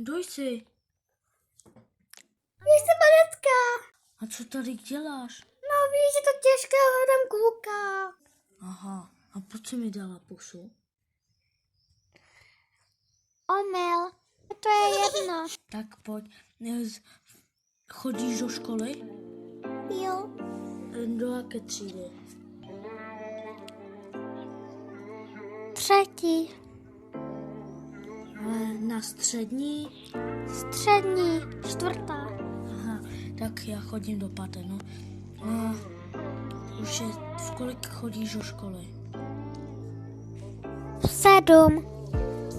Kdo jsi? Jsem Anetka. A co tady děláš? No víš, je to těžké, hledám kluka. Aha, a proč jsi mi dala pusu? Omyl. To je jedno. Tak pojď. Chodíš do školy? Jo. Do jaké třídy? 3. Ale na střední? Střední. 4. Aha, tak já chodím do 5. No. A už je, v kolik chodíš do školy? 7.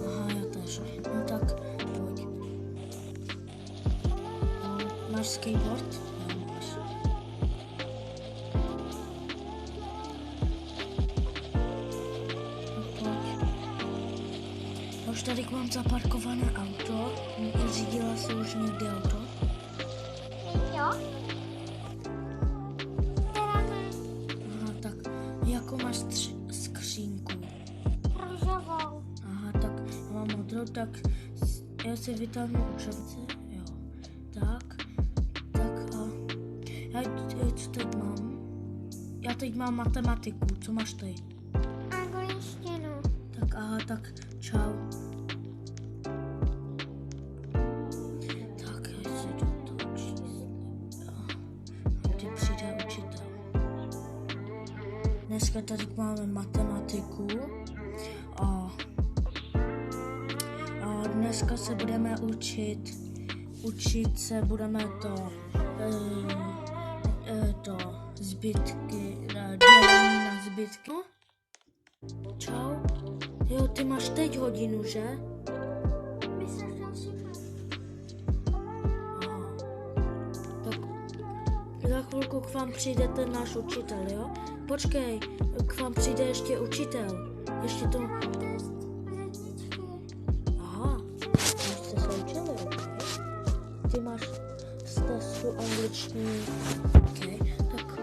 Aha, já tež. No tak pojď. Máš skateboard? Jo, máš. No pojď. Já už tady mám zaparkované auto. Řídila jsi už někdy auto? Jo. Teda ne. Aha, tak jakou máš skřínku? Růžovou. Aha, tak já mám modrou, tak já si vytáhnu učebnici, jo. Tak a já co teď mám? Já teď mám matematiku, co máš ty? Angličtinu. Tak aha, tak čau. Tak já si jdu to číst. A kdy přijde učitel? Dneska tady máme matematiku a dneska se budeme učit se budeme to zbytky, dělení na zbytky. Čau. Jo, ty máš teď hodinu, že? Aha. Tak za chvilku k vám přijde ten náš učitel, jo? Počkej, k vám přijde ještě učitel. Ještě to... Aha, jste se učili, okay? Ty máš z testu angličtiny. Okay, tak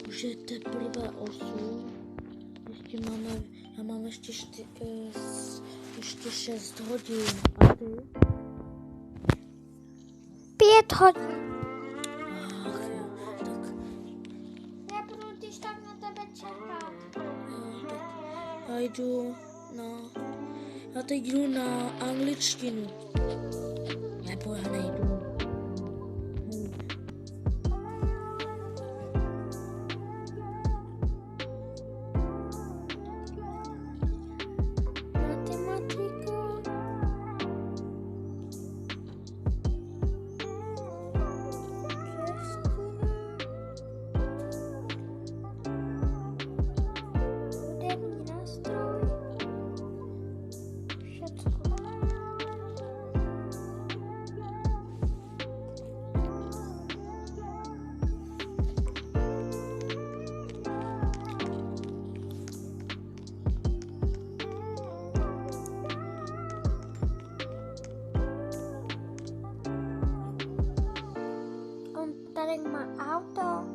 už je teprve 8. Ještě já mám ještě 6 hodin. A ty? 5 hodin. Ach jo, tak Já budu když tak na tebe čekat. tak já teď jdu na angličtinu. Nebo já nejdu. Matematika. Hudební nástroj. Všecko. On tady má auto.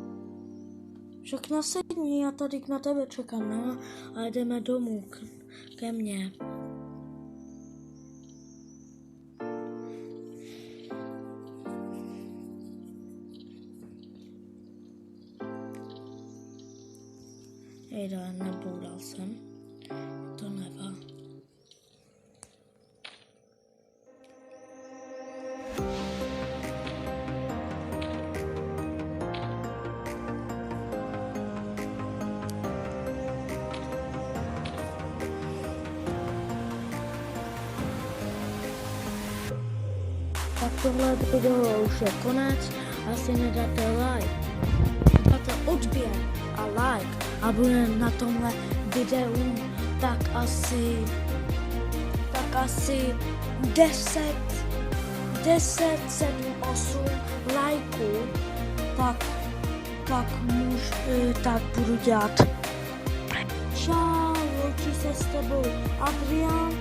Však nasedni, já tady na tebe čekám, no, a jdeme domů ke mně. Jejda, neboural jsem. To nevá. Tak tohle video už je konec, asi nedáte like. Dáte odběr a like a bude na tomhle videu tak asi 10, 7, 8 lajků, tak budu dělat. Čau, loučí se s tebou Adrián.